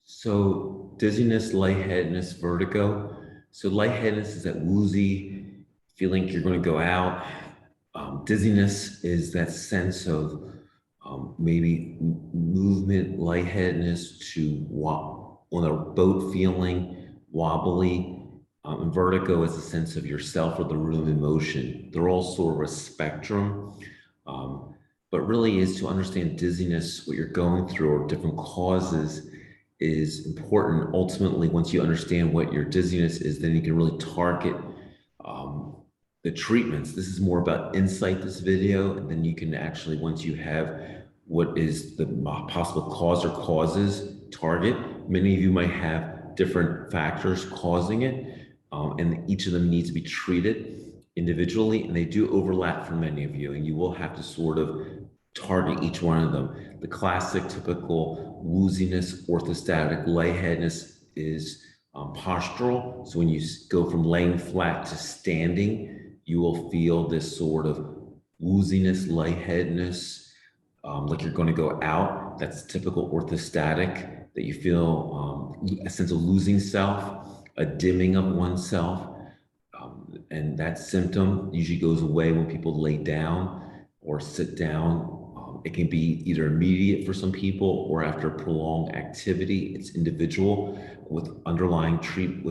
So dizziness, lightheadedness, vertigo. So lightheadedness is that woozy feeling you're going to go out. Dizziness is that sense of maybe movement, lightheadedness to on a boat feeling, wobbly. And vertigo is a sense of yourself or the room in motion. They're all sort of a spectrum. Um, but really is to understand dizziness, what you're going through, or different causes is important. Ultimately, once you understand what your dizziness is, then you can really target um, the treatments. This is more about insight, this video, and then you can actually, once you have what is the possible cause or causes, target. Many of you might have different factors causing it, and each of them needs to be treated individually, and they do overlap for many of you, and you will have to sort of target each one of them. The classic, typical wooziness, orthostatic lightheadedness is postural. So when you go from laying flat to standing, you will feel this sort of wooziness, lightheadedness, like you're going to go out. That's typical orthostatic, that you feel a sense of losing self, a dimming of oneself. And that symptom usually goes away when people lay down or sit down. It can be either immediate for some people or after prolonged activity. It's individual with ongoing treatment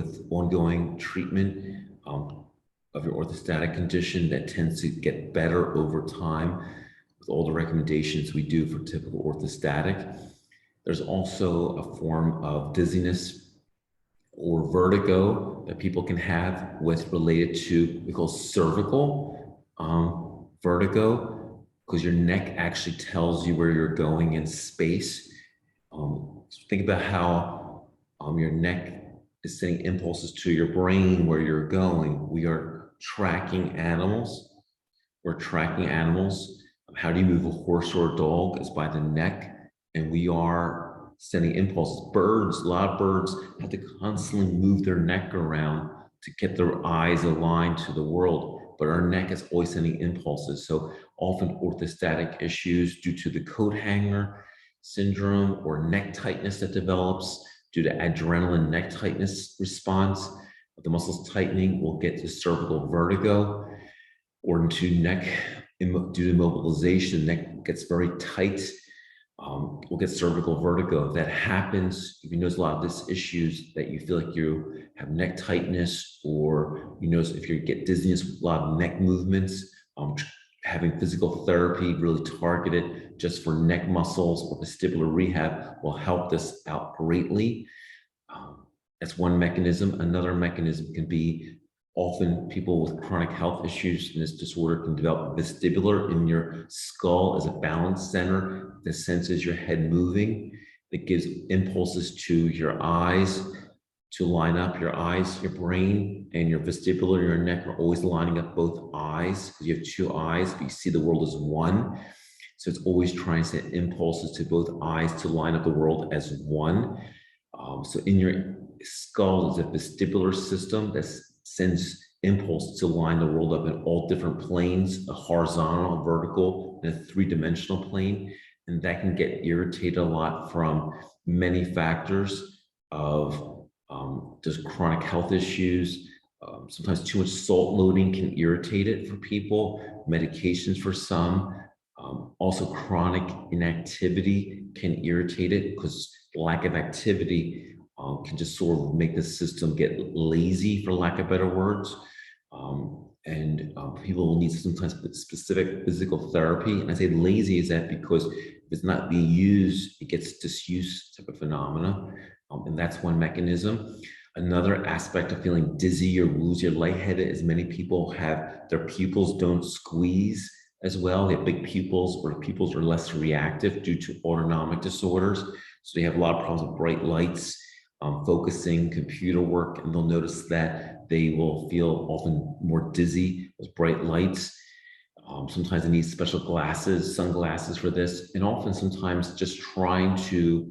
of your orthostatic condition that tends to get better over time with all the recommendations we do for typical orthostatic. There's also a form of dizziness or vertigo that people can have with related to we call cervical vertigo, because your neck actually tells you where you're going in space. Think about how your neck is sending impulses to your brain where you're going. We are tracking animals. We're tracking animals. How do you move a horse or a dog? It's by the neck, and we are sending impulses. Birds, a lot of birds have to constantly move their neck around to get their eyes aligned to the world, but our neck is always sending impulses. So often orthostatic issues due to the coat hanger syndrome or neck tightness that develops due to adrenaline neck tightness response. The muscles tightening will get to cervical vertigo or into neck due to mobilization. Neck gets very tight. We'll get cervical vertigo. That happens if you notice a lot of these issues that you feel like you have neck tightness, or you notice if you get dizziness with a lot of neck movements. Having physical therapy really targeted just for neck muscles or vestibular rehab will help this out greatly. That's one mechanism. Another mechanism can be often people with chronic health issues in this disorder can develop vestibular in your skull as a balance center that senses your head moving. It gives impulses to your eyes to line up. Your eyes, your brain, and your vestibular, your neck are always lining up both eyes because you have two eyes, but you see the world as one. So it's always trying to send impulses to both eyes to line up the world as one. So in your skull is a vestibular system that sends impulse to line the world up in all different planes, a horizontal, a vertical, and a three-dimensional plane. And that can get irritated a lot from many factors of just chronic health issues. Sometimes too much salt loading can irritate it for people, medications for some. Also chronic inactivity can irritate it because lack of activity can just sort of make the system get lazy, for lack of better words. People will need sometimes specific physical therapy. And I say lazy is that because if it's not being used, it gets disused type of phenomena. And that's one mechanism. Another aspect of feeling dizzy or woozy or lightheaded is many people have their pupils don't squeeze as well. They have big pupils, or pupils are less reactive due to autonomic disorders. So they have a lot of problems with bright lights, focusing, computer work, and they'll notice that they will feel often more dizzy with bright lights. Sometimes they need special glasses, sunglasses for this, and often sometimes just trying to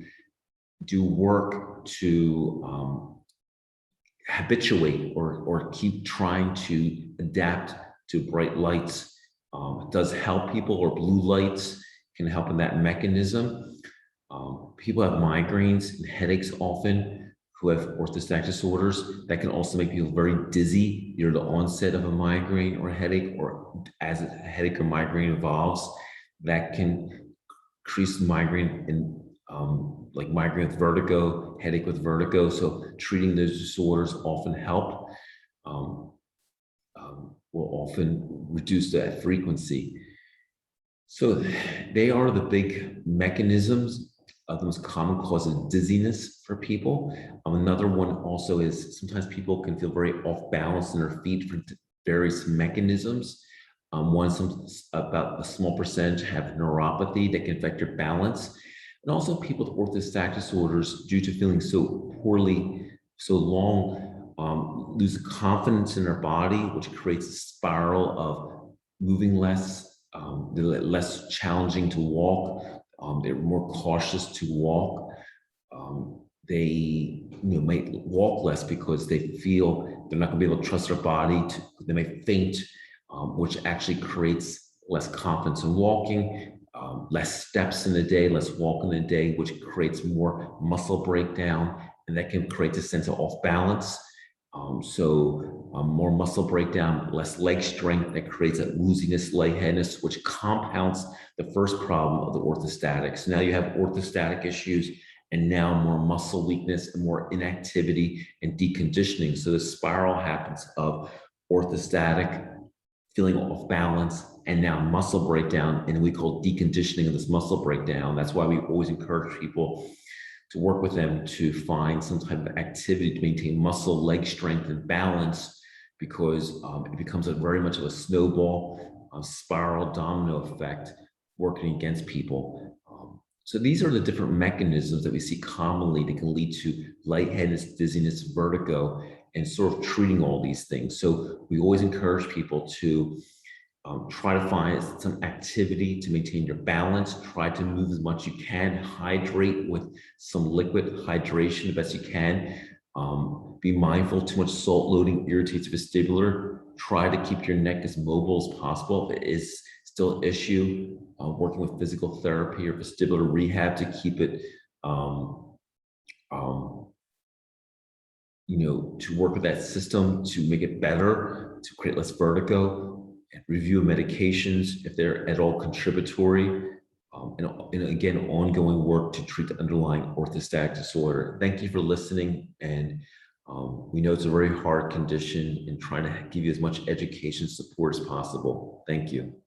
do work to habituate or keep trying to adapt to bright lights. It does help people, or blue lights can help in that mechanism. People have migraines and headaches often who have orthostatic disorders. That can also make people very dizzy, either the onset of a migraine or a headache, or as a headache or migraine evolves, that can increase migraine and like migraine with vertigo, headache with vertigo. So treating those disorders often help, will often reduce that frequency. So they are the big mechanisms of the most common cause of dizziness for people. Another one also is sometimes people can feel very off balance in their feet for various mechanisms. About a small percentage have neuropathy that can affect your balance. And also people with orthostatic disorders, due to feeling so poorly so long, lose confidence in their body, which creates a spiral of moving less, they're less challenging to walk. They're more cautious to walk. They might walk less because they feel they're not going to be able to trust their body. They may faint, which actually creates less confidence in walking. Less steps in a day, less walk in a day, which creates more muscle breakdown, and that can create a sense of off balance. More muscle breakdown, less leg strength, that creates that wooziness, lightheadedness, which compounds the first problem of the orthostatics. Now you have orthostatic issues, and now more muscle weakness and more inactivity and deconditioning. So the spiral happens of orthostatic, feeling off balance, and now muscle breakdown, and we call deconditioning of this muscle breakdown. That's why we always encourage people to work with them to find some type of activity to maintain muscle, leg strength, and balance, because it becomes very much of a snowball, spiral domino effect working against people. So these are the different mechanisms that we see commonly that can lead to lightheadedness, dizziness, vertigo, and sort of treating all these things. So we always encourage people to try to find some activity to maintain your balance. Try to move as much as you can. Hydrate with some liquid hydration the best you can. Be mindful, too much salt loading irritates vestibular. Try to keep your neck as mobile as possible. If it is still an issue, working with physical therapy or vestibular rehab to keep it, to work with that system to make it better, to create less vertigo, and review medications if they're at all contributory, and again, ongoing work to treat the underlying orthostatic disorder. Thank you for listening, and we know it's a very hard condition, and trying to give you as much education support as possible. Thank you.